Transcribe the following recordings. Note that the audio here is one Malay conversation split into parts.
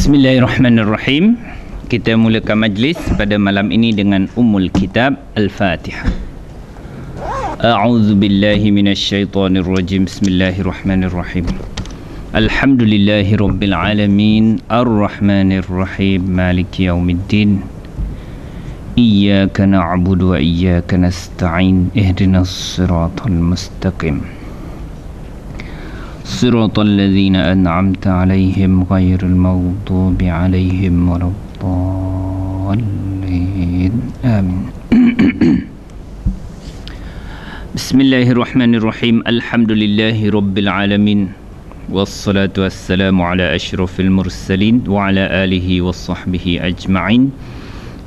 Bismillahirrahmanirrahim. Kita mulakan majlis pada malam ini dengan Ummul Kitab Al-Fatihah. A'udzu billahi minasyaitonir rajim. Bismillahirrahmanirrahim. Alhamdulillahirabbil alamin, arrahmanir rahim, maliki yaumiddin. Iyyaka na'budu wa iyyaka nasta'in. Ihdinas siratal mustaqim. صراط الذين أنعمت عليهم غير المغضوب عليهم ولا الضالين آمين. بسم الله الرحمن الرحيم. الحمد لله رب العالمين والصلاة والسلام على أشرف المرسلين وعلى آله وصحبه أجمعين.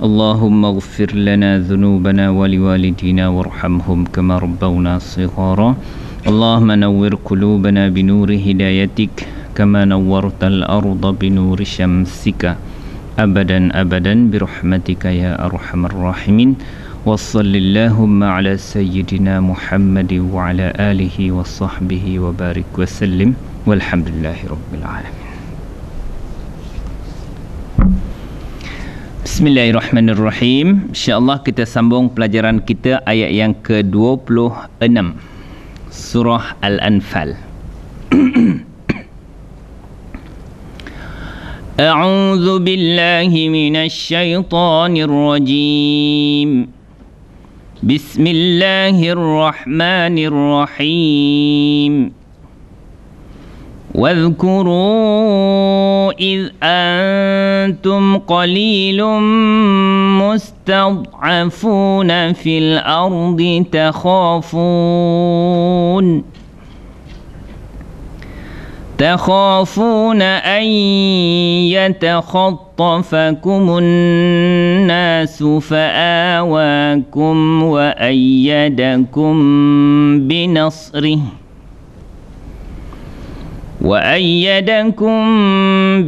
اللهم اغفر لنا ذنوبنا ولوالدينا وارحمهم كما ربونا صغارا. اللهم نور قلوبنا بنور هدايتك كما نورت الأرض بنور شمسك أبدا أبدا برحمتك يا أرحم الراحمين. وصل اللهم على سيدنا محمد وعلى آله وصحبه وبارك وسلم والحمد لله رب العالمين. Bismillahirrahmanirrahim. InsyaAllah kita sambung pelajaran kita ayat yang ke-26 Surah Al-Anfal. A'udzu billahi minasyaitonir rajim. Bismillahirrahmanirrahim. واذكروا إذ أنتم قليل مستضعفون في الأرض تخافون أن يتخطفكم الناس فآواكم وأيدكم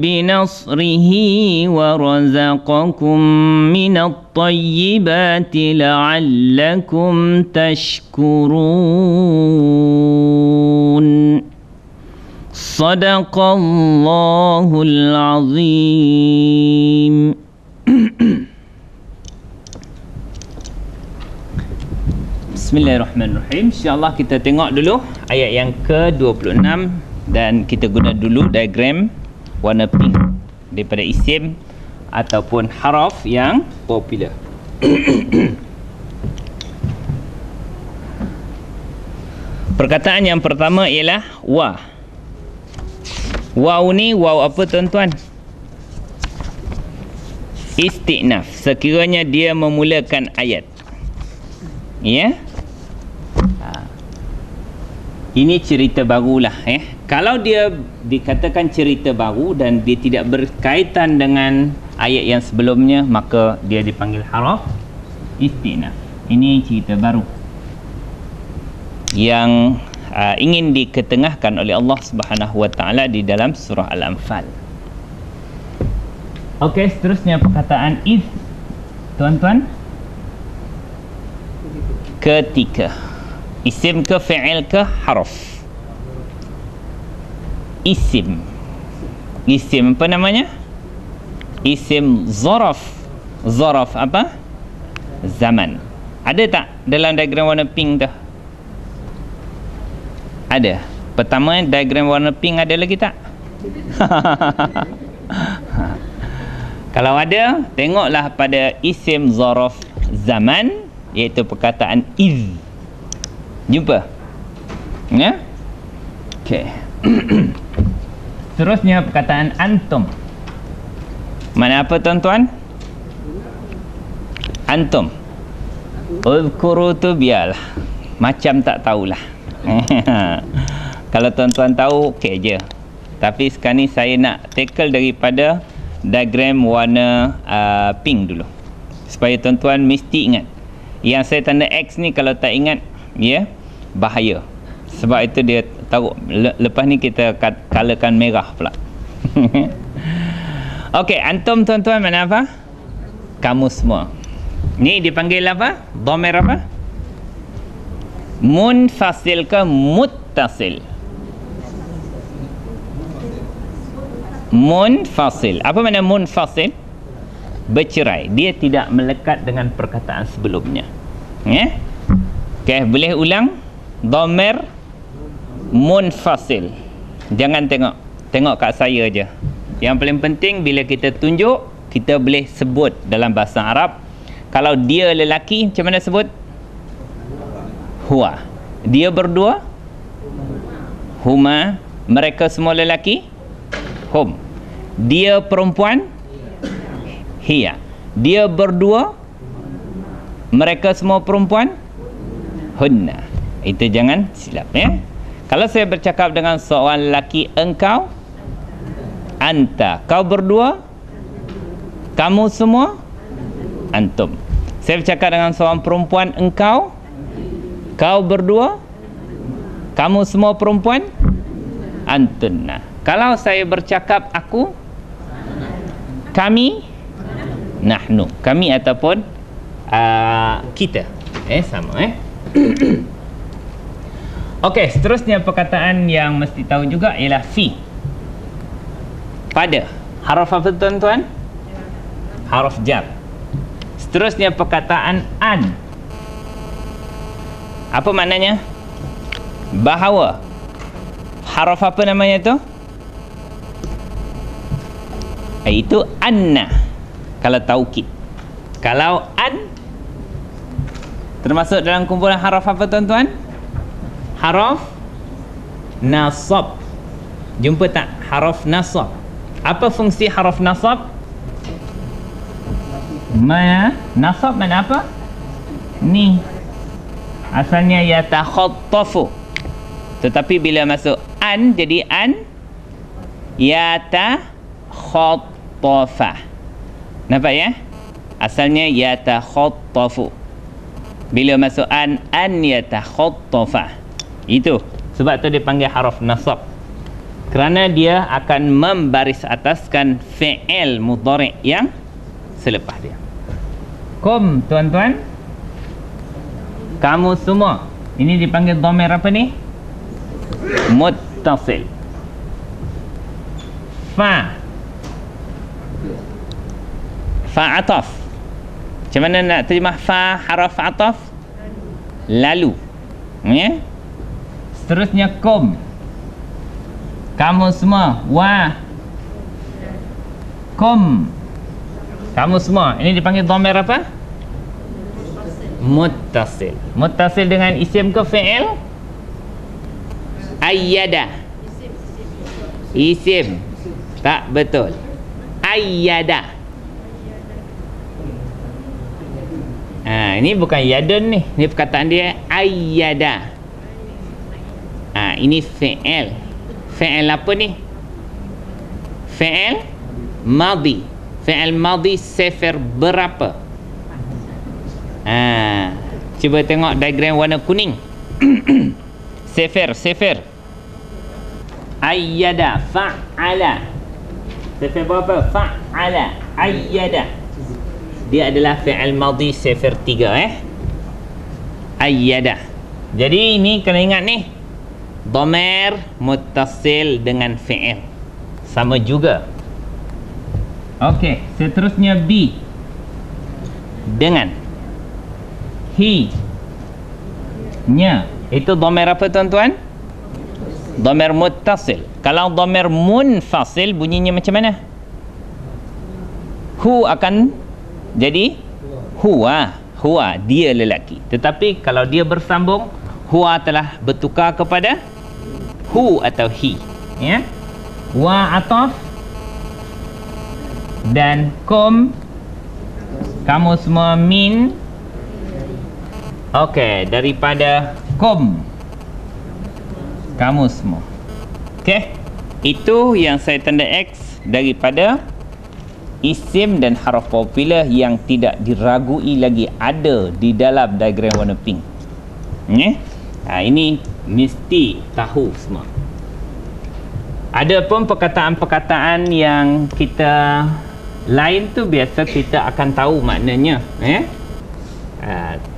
بنصره ورزقكم من الطيبات لعلكم تشكرون. صدق الله العظيم. Bismillahirrahmanirrahim. InsyaAllah kita tengok dulu ayat yang ke-26 dan kita guna dulu diagram warna pink daripada isim ataupun haraf yang popular. Perkataan yang pertama ialah wa. Waw ni waw apa tuan-tuan? Istinaf, sekiranya dia memulakan ayat. Ya? Ini cerita barulah. Kalau dia dikatakan cerita baru dan dia tidak berkaitan dengan ayat yang sebelumnya, maka dia dipanggil haraf istinaf. Ini cerita baru yang ingin diketengahkan oleh Allah Subhanahu wa taala di dalam surah Al-Anfal. Okey, seterusnya perkataan iz, tuan-tuan. Ketika isim ke fi'il ke haraf? Isim apa namanya? Isim zaraf. Zaraf apa? Zaman. Ada tak dalam diagram warna pink tu? Ada. Pertama diagram warna pink ada lagi tak? Kalau ada, tengoklah pada isim zaraf zaman, iaitu perkataan iz. Jumpa? Ya? Okey. Terusnya perkataan antum. Mana apa tuan-tuan? Antum. Uzkuru tu biarlah, macam tak tahulah. Kalau tuan-tuan tahu, okey je. Tapi sekarang ni saya nak tackle daripada diagram warna pink dulu, supaya tuan-tuan mesti ingat. Yang saya tanda X ni kalau tak ingat, ya, bahaya. Sebab itu dia taruh, lepas ni kita colorkan merah pula. Okey, antum tuan-tuan mana apa? Kamu semua. Ni dipanggil apa? Dhamir apa? Munfasil ke muttasil? Munfasil. Apa makna munfasil? Bercerai. Dia tidak melekat dengan perkataan sebelumnya. Ya? Okey, boleh ulang? Dhamir munfasil. Jangan tengok. Tengok kat saya je. Yang paling penting bila kita tunjuk, kita boleh sebut dalam bahasa Arab. Kalau dia lelaki, macam mana sebut? Huwa. Dia berdua? Huma. Mereka semua lelaki? Hum. Dia perempuan? Hiya. Dia berdua? Mereka semua perempuan? Hunna. Itu jangan silap, ya. Kalau saya bercakap dengan seorang lelaki, engkau? Anta. Kau berdua? Kamu semua? Antum. Saya bercakap dengan seorang perempuan, engkau? Kau berdua? Kamu semua perempuan? Antunna. Kalau saya bercakap aku, kami, nahnu. Kami ataupun kita. Sama. Okey, seterusnya perkataan yang mesti tahu juga ialah fi. Pada. Haraf apa tuan-tuan? Haraf jar. Seterusnya perkataan an. Apa maknanya? Bahawa. Haraf apa namanya tu? Itu anna. Kalau taukid. Kalau an termasuk dalam kumpulan haraf apa tuan-tuan? Haraf nasab. Jumpa tak haraf nasab? Apa fungsi haraf nasab? Nasab mana apa? Ni. Asalnya yatakhattafu. Tetapi bila masuk an, jadi an yatakhattafa. Nampak ya? Asalnya yatakhattafu. Bila masuk an yatakhattafa. Itu. Sebab tu dia panggil haraf nasab. Kerana dia akan membaris ataskan fi'il mudhari' yang selepas dia. Kum, tuan-tuan. Kamu semua. Ini dipanggil dhamir apa ni? Muttasil. Fa. Fa ataf. Macam mana nak terjemah fa haraf ataf? Lalu. Ya? Seterusnya kum. Kamu semua. Wa. Kum. Kamu semua. Ini dipanggil dhamir apa? Muttasil. Muttasil dengan isim ke fi'il? Ayyada. Isim. Tak betul. Ayyada. Ini bukan yadun ni. Ini perkataan dia ayyada. Ini fi'il. Fi'il apa ni? Fi'il madhi. Fi'il madhi sifir berapa? Cuba tengok diagram warna kuning. Sifir. Ayyada, fa'ala. Sifir berapa? Fa'ala, ayyada. Dia adalah fi'il madhi sifir 3. Ayyada. Jadi ini kena ingat ni. Dhamir muttasil dengan fi'il. Sama juga. Okey, seterusnya B. Dengan. He. Nya. Itu dhamir apa tuan-tuan? Dhamir muttasil. Kalau dhamir munfasil bunyinya macam mana? Hu akan jadi huwa. Huwa, dia lelaki. Tetapi kalau dia bersambung, huwa telah bertukar kepada hu atau he. Ya? Wa ataf dan kum. Kamu semua min. Okey, daripada kum. Kamu semua. Okey. Itu yang saya tanda X daripada isim dan haraf popular yang tidak diragui lagi ada di dalam diagram warna pink. Ini mesti tahu semua. Ada pun perkataan-perkataan yang kita lain tu biasa kita akan tahu maknanya.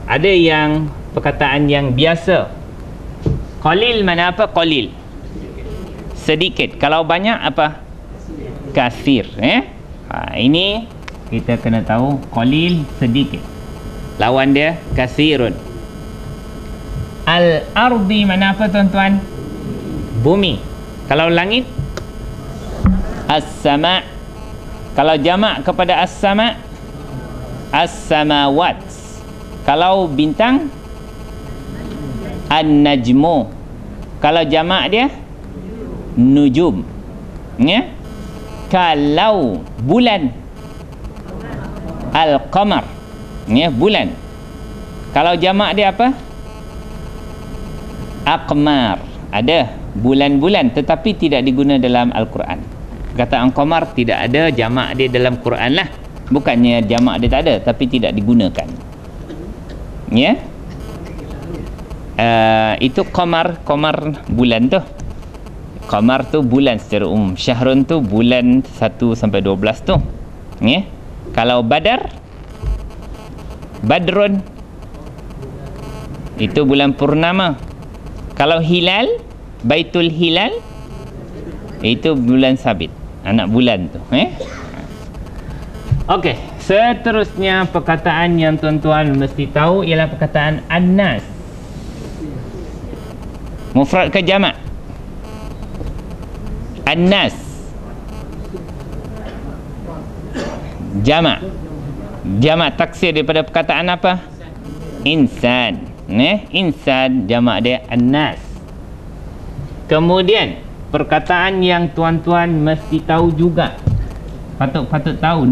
Ada yang perkataan yang biasa. Qalil mana apa? Qalil. Sedikit. Kalau banyak apa? kathir. Ini kita kena tahu qalil sedikit. Lawan dia kathirun. Al-ardi mana apa tuan-tuan? Bumi. Kalau langit, as-sama'. Kalau jamak kepada as-sama', as-samawat. Kalau bintang, an-najmu. Kalau jamak dia, nujum. Kalau bulan, al-qamar. Bulan. Kalau jamak dia apa? Aqmar. Ada bulan-bulan tetapi tidak diguna dalam Al-Quran. Perkataan qamar tidak ada jamak dia dalam Quran lah. Bukannya jamak dia tak ada, tapi tidak digunakan. Itu qamar bulan tu. Qamar tu bulan secara umum. Syahrun tu bulan 1 sampai 12 tu. Kalau badrun itu bulan purnama. Kalau hilal, baitul hilal, itu bulan sabit, anak bulan tu. Okey, seterusnya perkataan yang tuan-tuan mesti tahu ialah perkataan an-nas. Mufrad ke jamak? An-nas jamak. Jamak taksir daripada perkataan apa? Insan. Insan jamak dia an-nas. Kemudian perkataan yang tuan-tuan mesti tahu juga, patut tahu,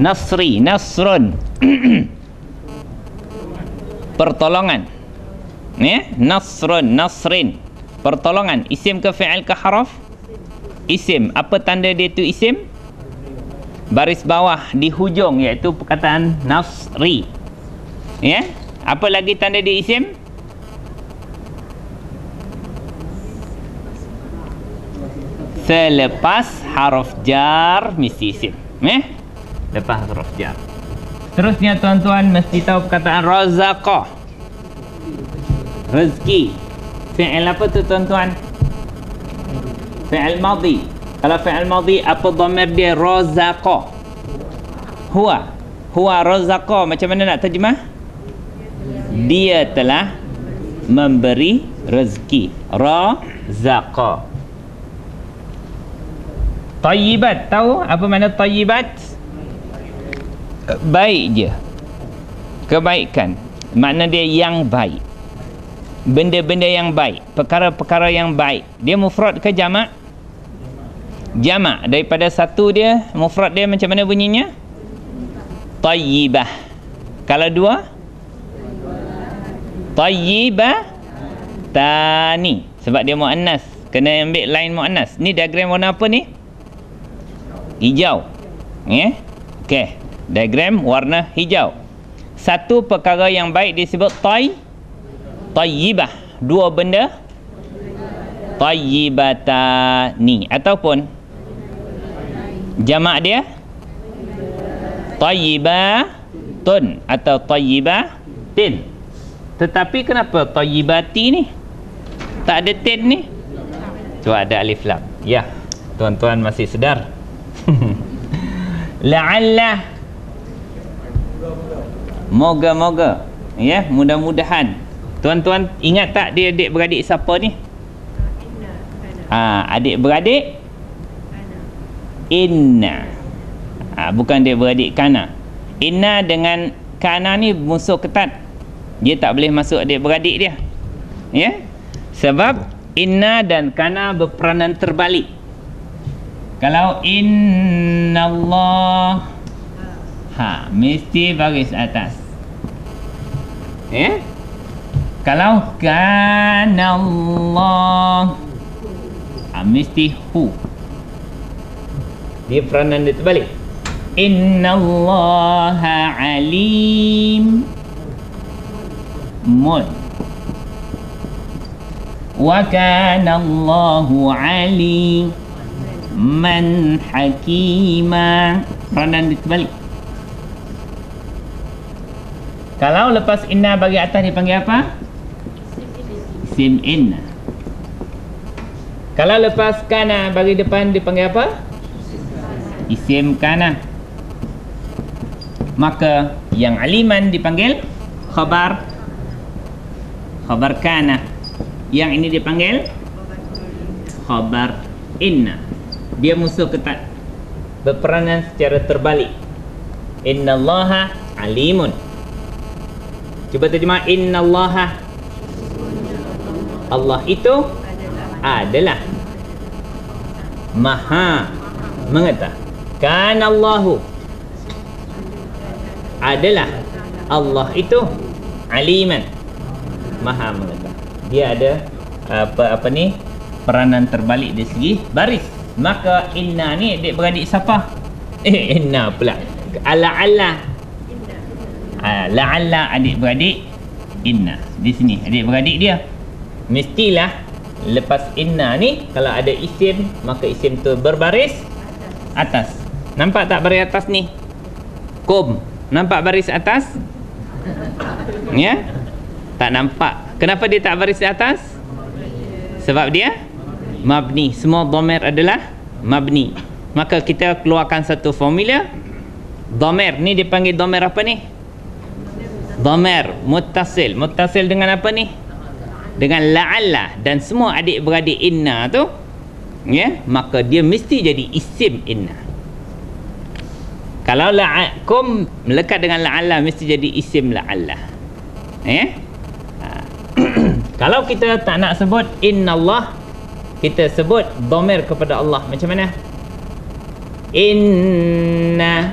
nasri, nasrun. Pertolongan. Nasrun, nasrin, pertolongan. Isim ke fi'il ke haraf? Isim. Apa tanda dia tu isim? Baris bawah di hujung, iaitu perkataan nasri. Apa lagi tanda dia isim? Selepas harf jar mesti isim. Lepas harf jar. Terusnya tuan-tuan mesti tahu perkataan razaqah. Rezeki. Fi'il apa tu tuan-tuan? Fi'il madhi. Kalau fi'il madhi, apa dhamir dia? Razaqah. Huwa razaqah. Macam mana nak terjemah? Dia telah memberi rezeki. Razaqah. Tayyibat. Tahu apa makna tayyibat? Baik je. Kebaikan. Makna dia yang baik. Benda-benda yang baik. Perkara-perkara yang baik. Dia mufrad ke jamak? Jamak. Daripada satu dia, mufrad dia macam mana bunyinya? Tayyibah. Kalau dua? Tayyibah tani. Sebab dia mu'annas. Kena ambil line mu'annas. Ni diagram warna apa ni? Hijau. Okey. Diagram warna hijau. Satu perkara yang baik disebut tayyibah. Dua benda tayyibatani. Ataupun jamak dia tayyibatun atau tayyibatin. Tetapi kenapa tayyibati ni tak ada tin ni? Tu ada alif lam. Ya, tuan-tuan masih sedar. La'alla, moga-moga, ya, mudah-mudahan. Tuan-tuan ingat tak dia adik-beradik siapa ni? Adik-beradik inna. Bukan dia beradik kana. Inna dengan kana ni musuh ketat. Dia tak boleh masuk adik-beradik dia. Ya? Sebab inna dan kana berperanan terbalik. Kalau innallah, mesti baris atas. Ya? Kalau kanallah, mesti hu. Dia peranan dia terbalik. Innallaha alim mun. Wa kana Allahu aliman hakima. Peranan dia terbalik. Kalau lepas inna bagi atas dipanggil apa? Isim inna. Kalau lepas kana bagi depan dipanggil apa? isim kana. Maka yang aliman dipanggil khabar kana. Yang ini dipanggil khabar inna. Dia musuh ketat, berperanan secara terbalik. Innallaha alimun. Cuba terjemah innallaha. Allah itu adalah maha mengetahui. Kanallahu adalah Allah itu aliman, maha mengetahui. Dia ada apa ni, peranan terbalik dari segi baris. Maka inna ni adik-beradik siapa? Inna pula. La'alla. La'alla adik-beradik inna. Di sini adik-beradik dia. Mestilah lepas inna ni kalau ada isim, maka isim tu berbaris atas. Nampak tak baris atas ni? Kum. Nampak baris atas? Ya? Tak nampak. Kenapa dia tak baris atas? Sebab dia mabni. Semua dhamir adalah mabni. Maka kita keluarkan satu formula. Dhamir ni dipanggil dhamir apa ni? Dhamir muttasil. Muttasil dengan apa ni? Dengan la'alla. Dan semua adik-beradik inna tu, ya, maka dia mesti jadi isim inna. Kalau kum melekat dengan la'alla, mesti jadi isim la'alla. Ya? Kalau kita tak nak sebut innallah, kita sebut dhamir kepada Allah. Macam mana? Inna.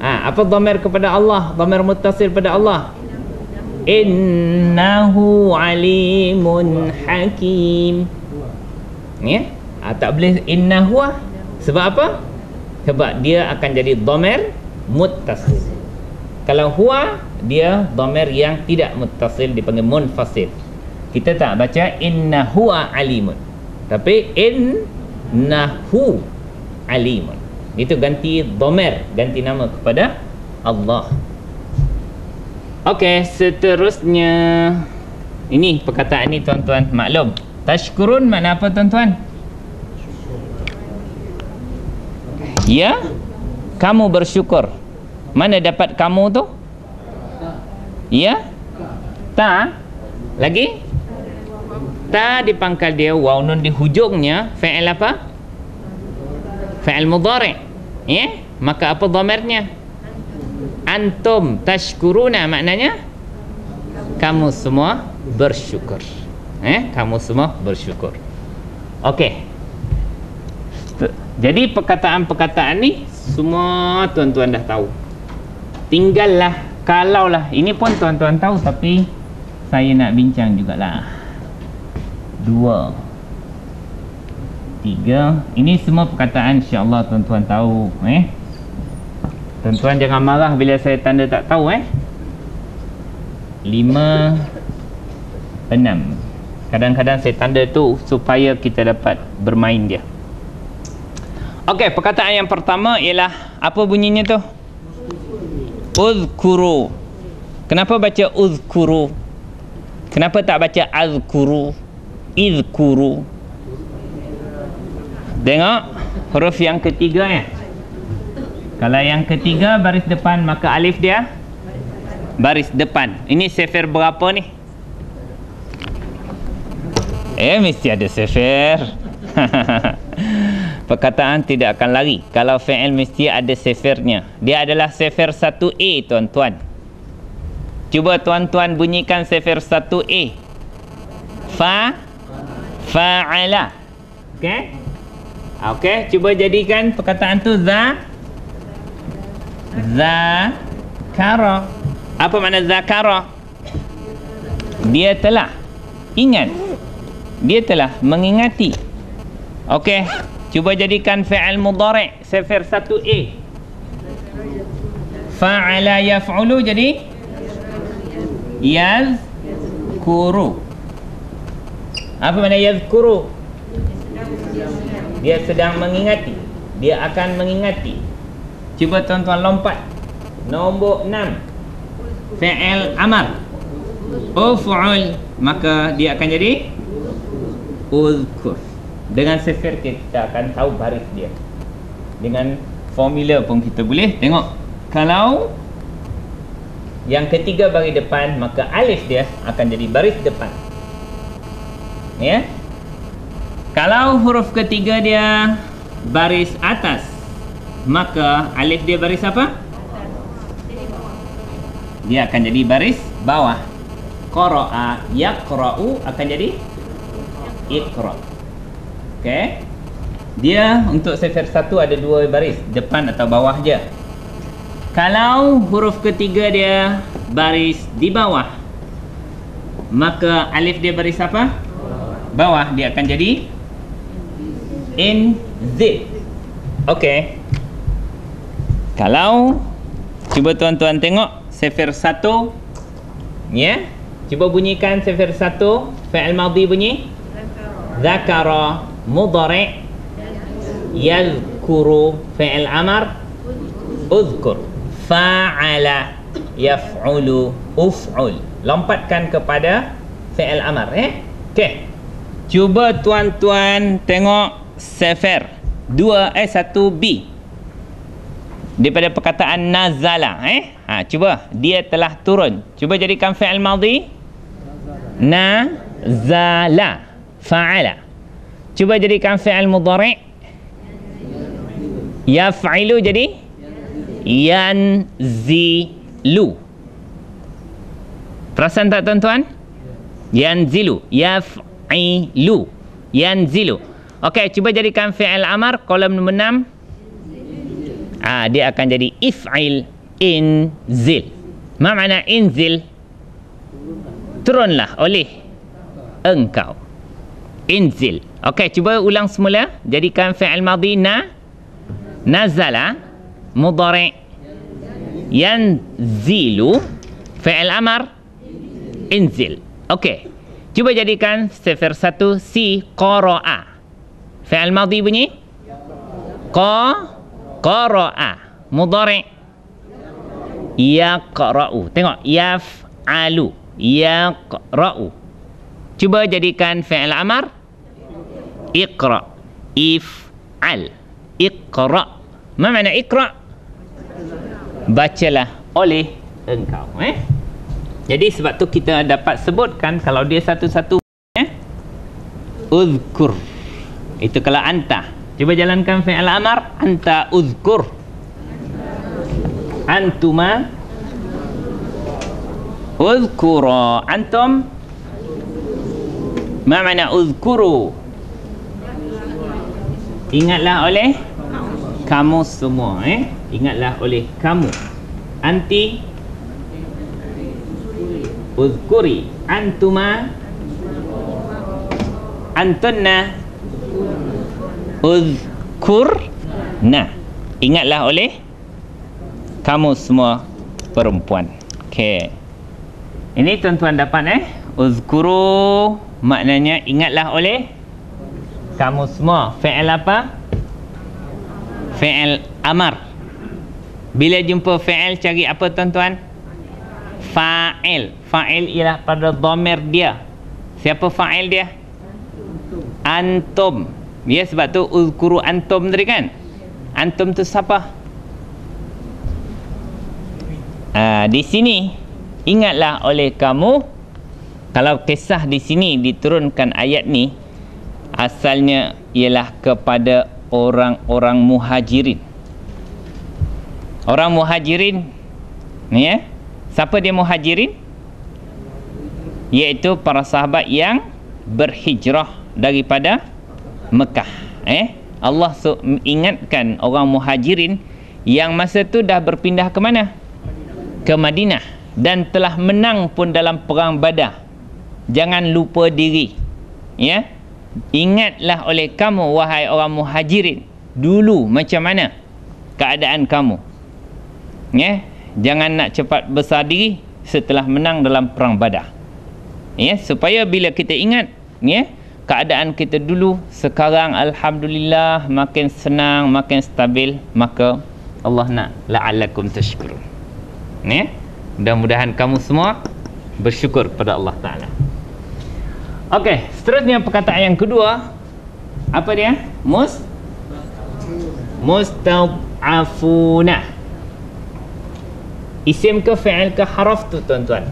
Apa dhamir kepada Allah? Dhamir muttasil pada Allah. Innahu alimun hakim. Ya? Tak boleh innahu. Sebab apa? Sebab dia akan jadi dhamir muttasil. Kalau huwa, dia dhamir yang tidak muttasil, dipanggil munfasil. Kita tak baca inna huwa alimun, tapi innahu alimun. Itu ganti dhamir, ganti nama kepada Allah. Okey, seterusnya ini perkataan ni tuan-tuan maklum. Tashkurun makna apa tuan-tuan? Ya, kamu bersyukur. Mana dapat kamu tu? Ya? Ta? Lagi? Ta di pangkal dia, waw nun di hujungnya, fi'il apa? Fi'il mudhari'. Ya? Maka apa dhamirnya? Antum tashkuruna, maknanya kamu semua bersyukur. Kamu semua bersyukur. Okey. Jadi perkataan-perkataan ni semua tuan-tuan dah tahu. Tinggallah, kalaulah ini pun tuan-tuan tahu, tapi saya nak bincang jugalah. 2, 3. Ini semua perkataan insya-Allah tuan-tuan tahu. Tuan-tuan jangan marah bila saya tanda tak tahu. 5, 6. Kadang-kadang saya tanda tu supaya kita dapat bermain dia. Okey, perkataan yang pertama ialah apa bunyinya tu? Uzkuru. Kenapa baca uzkuru? Kenapa tak baca azkuru? Izkuru. Tengok huruf yang ketiga ya. Kalau yang ketiga baris depan, maka alif dia baris depan. Ini sefer berapa ni? Mesti ada sefer. Perkataan tidak akan lari. Kalau fi'il mesti ada sefernya. Dia adalah sefer 1A tuan-tuan. Cuba tuan-tuan bunyikan sefer 1A. Fa'ala. Okey? Okey, cuba jadikan perkataan tu zakara. Apa makna zakara? Dia telah ingat. Dia telah mengingati. Okey, cuba jadikan fi'il mudhari' sefer 1A. Fa'ala yaf'ulu jadi yazkuru. Apa makna yazkuru? Dia sedang mengingati. Dia akan mengingati. Cuba tuan-tuan lompat. Nombor 6. Fi'il amar. Uf'ul. Maka dia akan jadi uzkur. Dengan sifir kita akan tahu baris dia. Dengan formula pun kita boleh tengok. Kalau yang ketiga baris depan, maka alif dia akan jadi baris depan. Ya. Kalau huruf ketiga dia baris atas, maka alif dia baris apa? Dia akan jadi baris bawah. Qara'a yaqra'u akan jadi iqra'. Okey. Dia untuk sifir 1 ada 2 baris, depan atau bawah je. Kalau huruf ketiga dia baris di bawah, maka alif dia baris apa? Bawah. Dia akan jadi inzil. Okey. Kalau cuba tuan-tuan tengok sifir 1, ya. Cuba bunyikan sifir 1, fi'il madhi bunyi zakara, mudhari' yadhkuru, fi'il amar uzkur, fa'ala yaf'ulu, uf'ul. Lompatkan kepada fi'il amar, okey. Cuba tuan-tuan tengok sifir 1B daripada perkataan nazala, cuba dia telah turun. Cuba jadikan fi'il madhi nazala, fa'ala. Cuba jadikan fi'il mudhari' yaf'ilu jadi yanzilu. Perasan tak tuan-tuan? Yanzilu, yaf'ilu, yanzilu. Okey, cuba jadikan fi'il amar kolom nombor 6. Dia akan jadi if'il, inzil. Ma makna inzil? Turunlah oleh engkau. Inzil. Okey, cuba ulang semula. Jadikan fi'il madhi nazala, mudhari' yanzilu, fi'il amar inzil. Okey. Cuba jadikan sifir 1 si qara'a. Fi'il madhi bunyi qara'a, mudhari' yaqra'u. Tengok yaf'alu, yaqra'u. Cuba jadikan fi'il amar iqra', if'al, iqra'. Ma makna iqra'? Bacalah oleh engkau. Jadi sebab tu kita dapat sebutkan kalau dia satu-satu, uzkur. Itu kalau anta. Cuba jalankan fi'il amar, anta uzkur, antuma uzkura, antum. Ma makna uzkuru? Ingatlah oleh kamu semua, ingatlah oleh kamu. Anti uzkuri, antuma, antunna uzkurna. Ingatlah oleh kamu semua perempuan. Okey. Ini tuan-tuan dapat uzkuru maknanya ingatlah oleh kamu semua. Fi'il apa? Fi'il amar. Bila jumpa fi'il cari apa tuan-tuan? Fa'il. Fa'il ialah pada dhamir dia. Siapa fa'il dia? Antum. Ya, sebab tu uzkuru antum tadi kan. Antum tu siapa? Di sini ingatlah oleh kamu. Kalau kisah di sini diturunkan ayat ni, asalnya ialah kepada orang-orang muhajirin. Orang muhajirin, ya. Siapa dia muhajirin? Iaitu para sahabat yang berhijrah daripada Mekah. Allah ingatkan orang muhajirin yang masa tu dah berpindah ke mana? Ke Madinah, dan telah menang pun dalam perang Badar. Jangan lupa diri, ya. Ingatlah oleh kamu wahai orang muhajirin, dulu macam mana keadaan kamu, ya. Jangan nak cepat besar diri setelah menang dalam perang Badar, ya. Supaya bila kita ingat, ya, keadaan kita dulu, sekarang alhamdulillah makin senang, makin stabil, maka Allah nak la'allakum tashkurun, ya. Mudah-mudahan kamu semua bersyukur kepada Allah Ta'ala. Okey, seterusnya perkataan yang kedua, Apa dia? Mustad'afuna. Isim ke fi'il ke haraf tu tuan-tuan?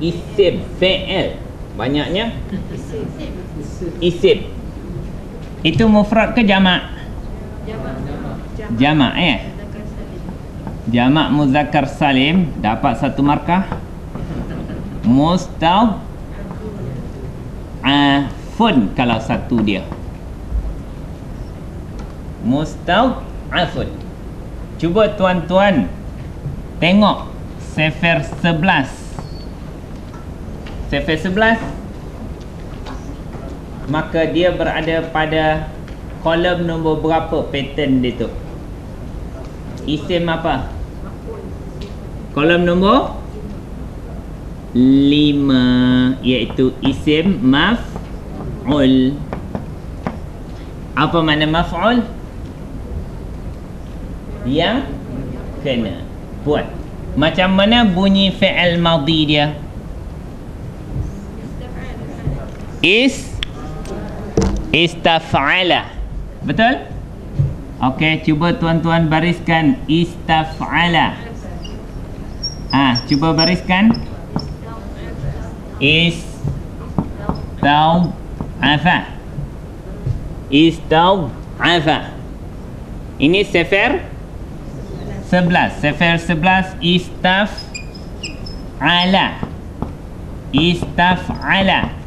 Isim, fi'il. Banyaknya isim. Itu mufrad ke jamak? Jamak ya. Jamak muzakkar salim dapat satu markah. Mustad'afun kalau satu dia. Mustad'afun. Cuba tuan-tuan tengok sefer 11. Sefer 11, maka dia berada pada kolom nombor berapa pattern dia tu? Isim apa? Kolom nombor 5, iaitu isim maf'ul. Apa makna maf'ul? Yang kena buat. Macam mana bunyi fi'il madhi dia? Istaf'ala. Betul? Okey, cuba tuan-tuan bariskan istaf'ala. Cuba bariskan istad'afa. Istad'afa. Ini sefer 11. Sefer 11 istaf'ala. Istaf'ala.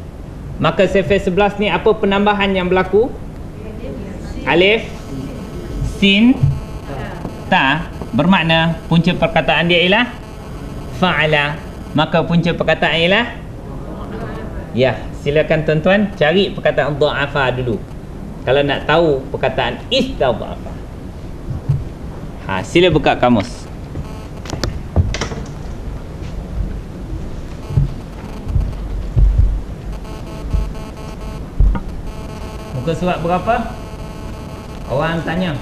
Maka sefer 11 ni apa penambahan yang berlaku? Alif, sin, ta. Bermakna punca perkataan dia ialah fa'ala. Maka punca perkataan ialah, ya, silakan tuan-tuan cari perkataan dha'afa dulu kalau nak tahu perkataan istad'afa. Sila buka kamus. Muka surat berapa? Orang tanya.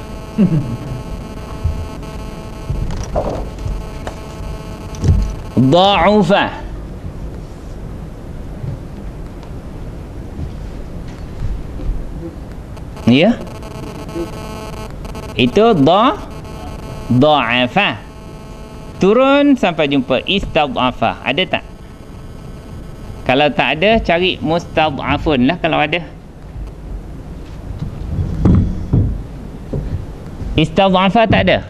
Dha'ufa. Ya. Itu dha'afa. Turun sampai jumpa istad'afa. Ada tak? Kalau tak ada, cari mustad'afun lah kalau ada. Istad'afa tak ada.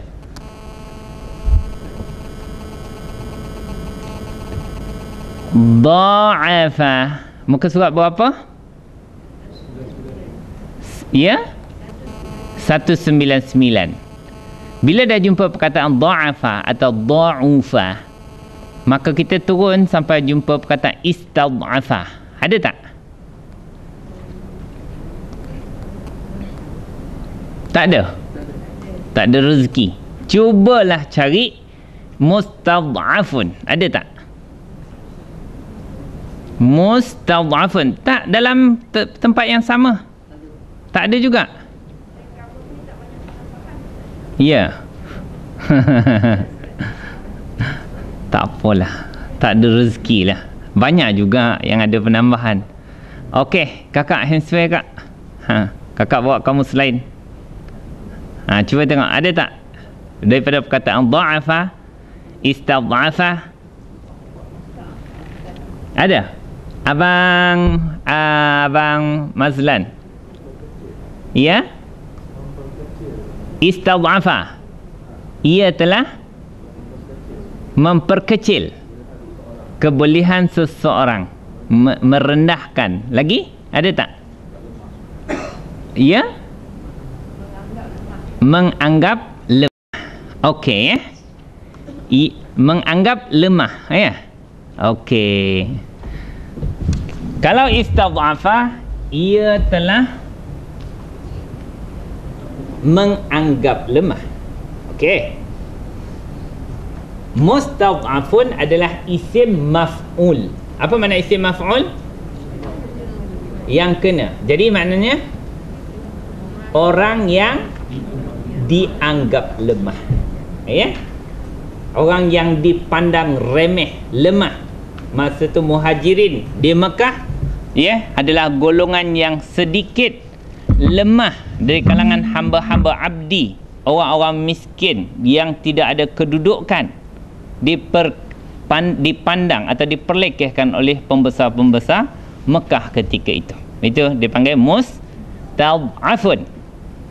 Dha'afa. Muka surat berapa? Ya? 199. Bila dah jumpa perkataan dha'afa atau dha'ufa, maka kita turun sampai jumpa perkataan istad'afa. Ada tak? Tak ada. Tak ada rezeki. Cubalah cari mustad'afun. Ada tak? Mustad'afun. Tak dalam tempat yang sama. Tak ada juga. Ya. Tak apalah. Tak ada rezeki lah. Banyak juga yang ada penambahan. Okey, kakak handsfree kak. Kakak bawa kamus lain. Cuba tengok ada tak daripada perkataan dha'afa, istad'afa. Ada? Abang Mazlan. Ya? Istad'afa. Ia telah memperkecil kebolehan seseorang, merendahkan. Lagi? Ada tak? Ya? Menganggap lemah. Okey, ya? Menganggap lemah, ya? Okey. Kalau istad'afa, ia telah menganggap lemah. Okey. Mustad'afun adalah isim maf'ul. Apa makna isim maf'ul? Yang kena. Jadi maknanya orang yang dianggap lemah. Ya? Orang yang dipandang remeh, lemah. Masa tu muhajirin di Mekah adalah golongan yang sedikit lemah dari kalangan hamba-hamba abdi, orang-orang miskin yang tidak ada kedudukan, dipandang atau diperlekehkan oleh pembesar-pembesar Mekah ketika itu. Itu dipanggil mustad'afun.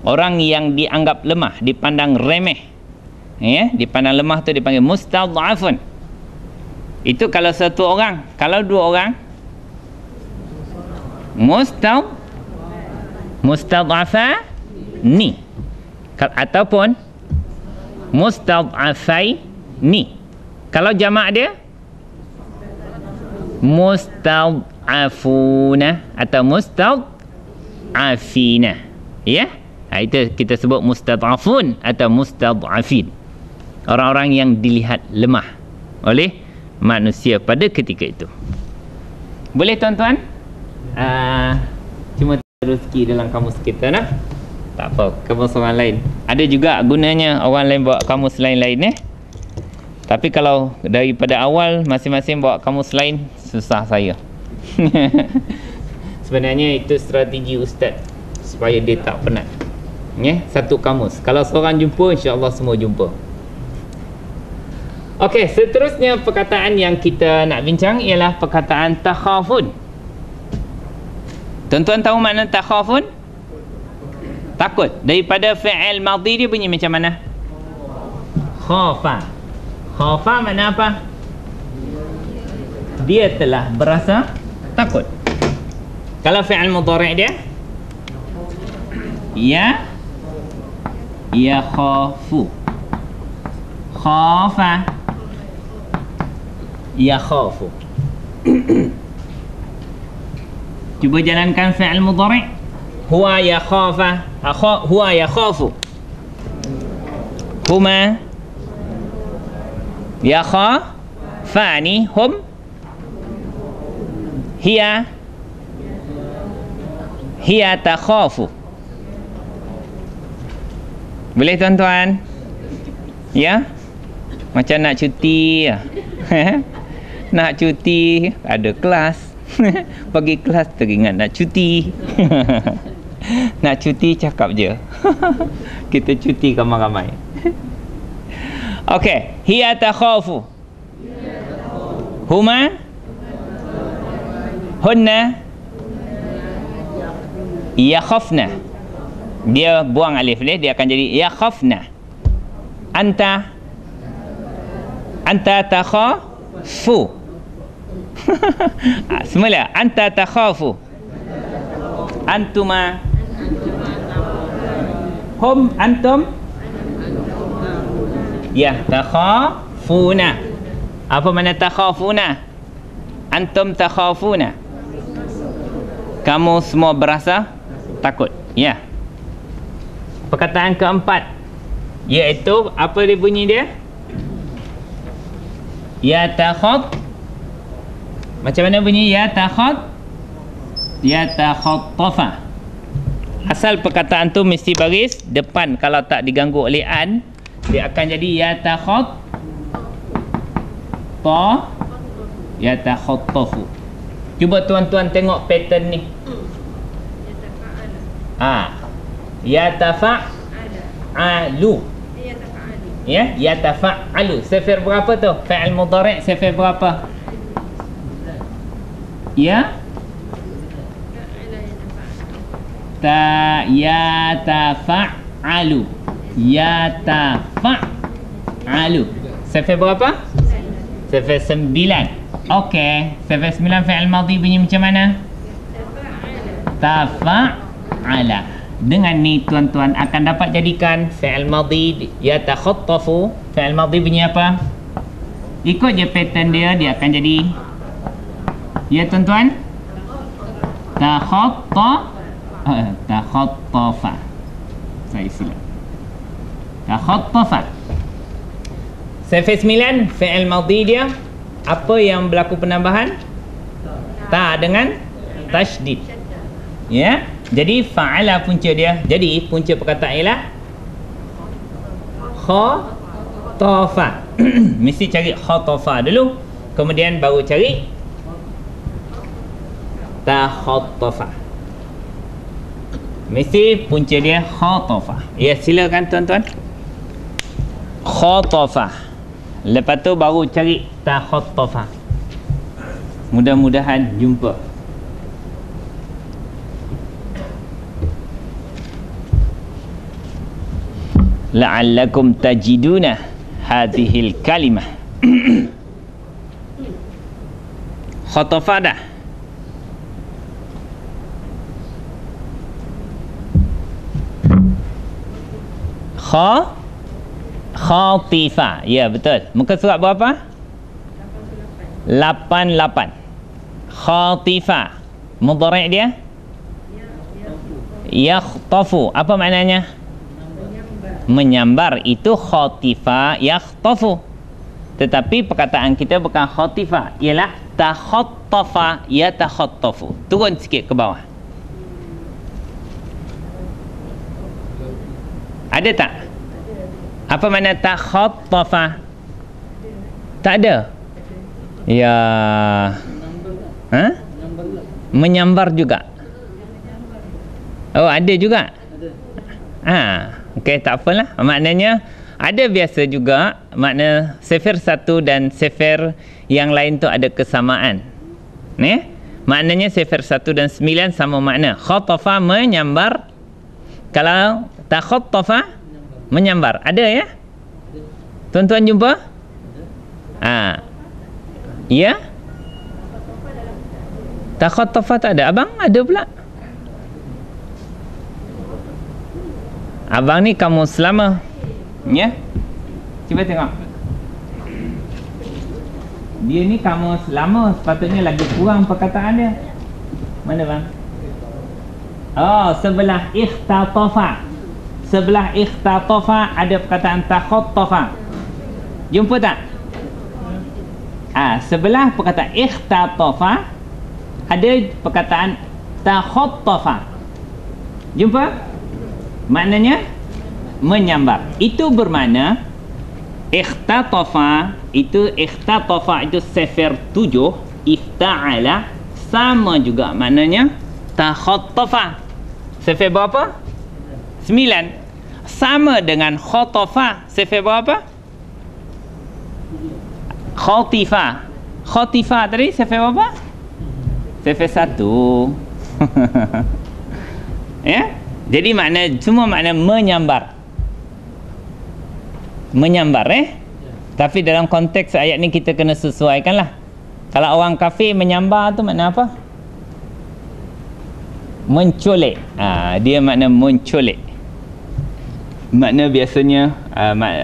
Orang yang dianggap lemah, dipandang remeh. Dipandang lemah tu dipanggil mustad'afun. Itu kalau satu orang. Kalau dua orang, mustad'afani ataupun mustad'afaini. Kalau jamak dia mustad'afuna atau mustad'afina. Itu kita sebut mustad'afun atau mustad'afin. Orang-orang yang dilihat lemah oleh manusia pada ketika itu. Boleh tuan-tuan? Cuma rezeki dalam kamus kita nah. Tak apa, kamus orang lain. Ada juga gunanya orang lain bawa kamus lain-lain Tapi kalau daripada awal masing-masing bawa kamus lain, susah saya. Sebenarnya itu strategi ustaz supaya dia tak penat. Satu kamus. Kalau seorang jumpa, insya-Allah semua jumpa. Okey, seterusnya perkataan yang kita nak bincang ialah perkataan takhafun. Tuan-tuan tahu makna takhafun? Takut. Daripada fi'il madhi dia bunyi macam mana? Khafa. Khafa makna apa? Dia telah berasa takut. Kalau fi'il mudhari' dia yakhafu. Khafa yakhafu. Cuba jalankan fi'il mudhari'. Huwa yakhafa. Huwa yakhafu. Huma yakhafani. Hum. Hiya takhafu. Boleh tuan-tuan? Macam nak cuti nak cuti, ada kelas. Pergi kelas teringat nak cuti. Nak cuti cakap je. Kita cuti ramai-ramai. Okey, hiya takhafu. Huma hunna yakhafna. Dia buang alif dia akan jadi yakhafna. Anta takhafu. Semula anta takhafu. Antuma. Hum antum takhafuna. Apa makna takhafuna? Antum takhafuna. Kamu semua berasa takut. Perkataan keempat, iaitu apa dia bunyi dia? Yatakhat. Macam mana bunyi yatakhattafa. Asal perkataan tu mesti baris depan. Kalau tak diganggu oleh an, dia akan jadi yatakhattafu. Cuba tuan-tuan tengok pattern ni. Yatafa'alu. Yatafa'alu. Sifir berapa tu? Fi'il mudhari' sifir berapa? Yatafa'alu. Yatafa'alu. Sifir berapa? Sifir 9. Okey, sifir 9 fi'il madhi bunyi macam mana? Tafa'ala. Dengan ni tuan-tuan akan dapat jadikan fi'il madhi yatakhattafu. Fi'il madhi bunyi apa? Ikut je pattern dia akan jadi tuan-tuan, takhattafa. Saya silap. Takhattafa. Sifir 9 fi'il madhi dia apa yang berlaku penambahan? Ta dengan tasydid. Jadi fa'ala punca dia. Jadi punca perkataan ialah khatafa. Mesti cari khatafa dulu, kemudian baru cari takhattafa. Mesti punca dia khatafa. Ya, silakan tuan-tuan. Khatafa. Lepas tu baru cari takhattafa. Mudah-mudahan jumpa. La'allakum tajiduna hadhil kalimah. Khatafa dah. Khatifa. Ya, betul. Muka surat berapa? 88. Khatifa. Mudhari' dia? Yakhtafu. Apa maknanya? Menyambar. Itu khatifa yakhtafu. Tetapi perkataan kita bukan khatifa, ialah takhattafa yatakhattafu. Turun sikit ke bawah. Ada tak? Apa makna takhattafa? Tak ada. Ya. Ha? Menyambar juga. Oh, ada juga. Okey, tak apalah. Maknanya ada biasa juga makna sifir satu dan sifir yang lain tu ada kesamaan. Maknanya sifir 1 dan 9 sama makna. Khatafa menyambar. Kalau takhattafa menyambar. Ada ya? Tuan-tuan jumpa? Ya? Takhattafa tak ada. Abang ada pula. Abang ni kamus lama. Ya? Cuba tengok. Dia ni kamus lama, sepatutnya lagi kurang perkataan dia. Mana bang? Oh, sebelah ikhtatafa. Sebelah ikhtatafa ada perkataan takhattafa. Jumpa tak? Sebelah perkataan ikhtatafa ada perkataan takhattafa. Jumpa? Maknanya menyambar. Itu bermakna ikhtatafa itu sifir 7, ifta'ala sama juga maknanya takhattafa. Sifir berapa? 9. Sama dengan khatafa. Sifir berapa? Khatifa. Khatifa tadi sifir berapa? Sifir 1. Ya? Jadi semua makna menyambar. Menyambar Tapi dalam konteks ayat ni kita kena sesuaikanlah. Kalau orang kafir menyambar tu makna apa? Menculik. Dia makna menculik. Makna biasanya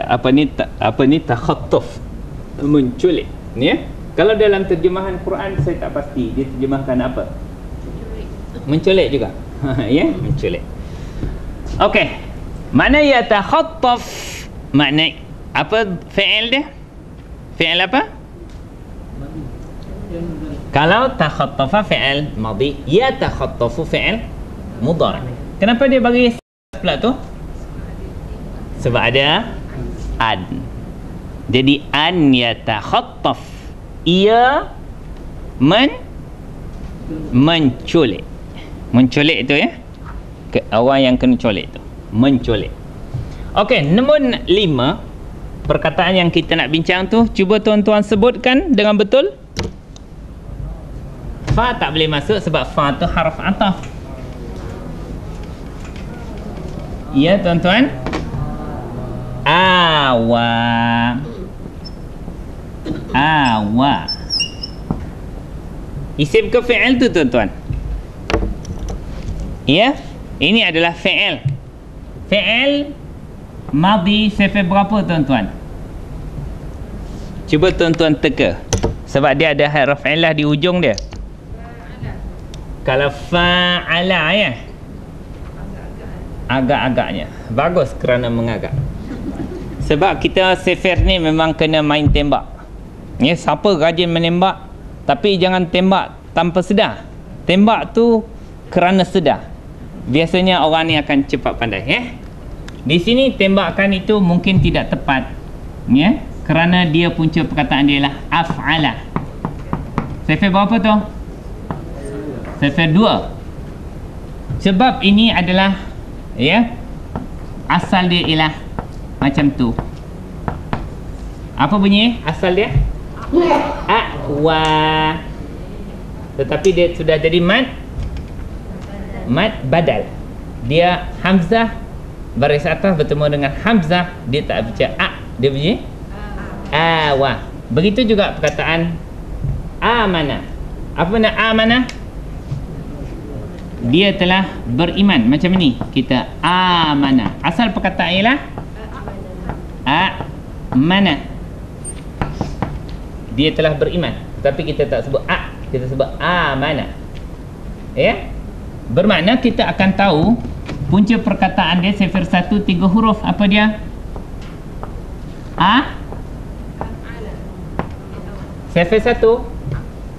apa ni takhattuf. Menculik. Ya? Kalau dalam terjemahan Quran saya tak pasti dia terjemahkan apa. Menculik juga. Ya, menculik. Okey. Mana yatakhattaf? Makna apa fi'il dia? Fi'il apa? Kalau takhattafa fi'il madhi, yatakhattafu fi'il mudhari'. Kenapa dia bagi pula tu? Sebab ada an. Jadi an yatakhattaf, ia menculik. Menculik itu ya. Orang yang kena culik tu. Menculik. Okey, nombor 5 perkataan yang kita nak bincang tu, cuba tuan-tuan sebutkan dengan betul. Fa tak boleh masuk sebab fa tu harf ataf. Ya tuan-tuan. Awa. Isim ke fi'il tu tuan-tuan? Ya, ini adalah fi'il. Fi'il madhi sifir berapa tuan-tuan? Cuba tuan-tuan teka. Sebab dia ada harf ilah di ujung dia. Kalau fa'ala ya, agak-agaknya bagus kerana mengagak. Sebab kita sifir ni memang kena main tembak. Ya, siapa rajin menembak, tapi jangan tembak tanpa sedar. Tembak tu kerana sedar. Biasanya orang ni akan cepat pandai ya. Di sini tembakan itu mungkin tidak tepat ya, kerana dia punca perkataan dia lah af'ala. Sifir berapa tu? Sifir 2. Sebab ini adalah, ya, asal dia ialah macam tu. Apa bunyi asal dia? A'wa. Tetapi dia sudah jadi mad badal. Dia hamzah baris atas bertemu dengan hamzah, dia tak baca a, dia bunyi awa. Begitu juga perkataan amana. Apa makna amana? Dia telah beriman. Macam ni kita amana. Asal perkataan ialah amana. Dia telah beriman. Tapi kita tak sebut a, kita sebut amana. Ya? Bermakna kita akan tahu punca perkataan dia sifir 1 3 huruf. Apa dia? Sifir 1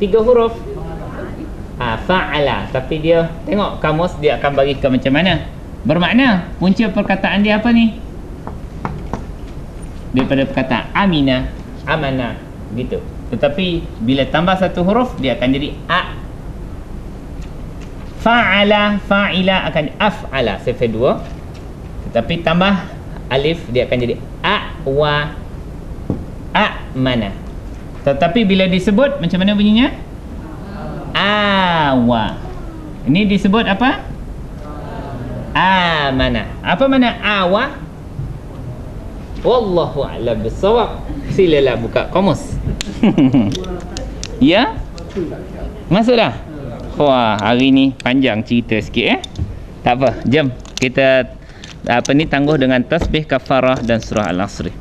3 huruf. Fa'ala. Tapi dia, tengok kamus dia akan bagi ke macam mana. Bermakna punca perkataan dia apa ni? Daripada perkataan amina, amana, gitu. Tetapi bila tambah satu huruf dia akan jadi a. Fa'ala, fa'ila akan af'ala, sifir 2. Tetapi tambah alif dia akan jadi a'wa, a'mana. Tetapi bila disebut macam mana bunyinya? Awa. Ini disebut apa? Amana. Apa mana awa? Wallahu a'lam bissawab. Silalah buka kamus. Ya? Masuk dah? Wah, hari ni panjang cerita sikit Tak apa, jom kita tangguh dengan tasbih kafarah dan surah Al-Asr.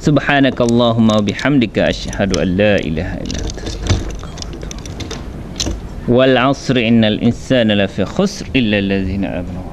Subhanakallahumma wa bihamdika asyhadu an la ilaha illa anta astaghfiruka wa atubu ilaik. Wal 'asri innal insana lafi khusr illa allazina amanu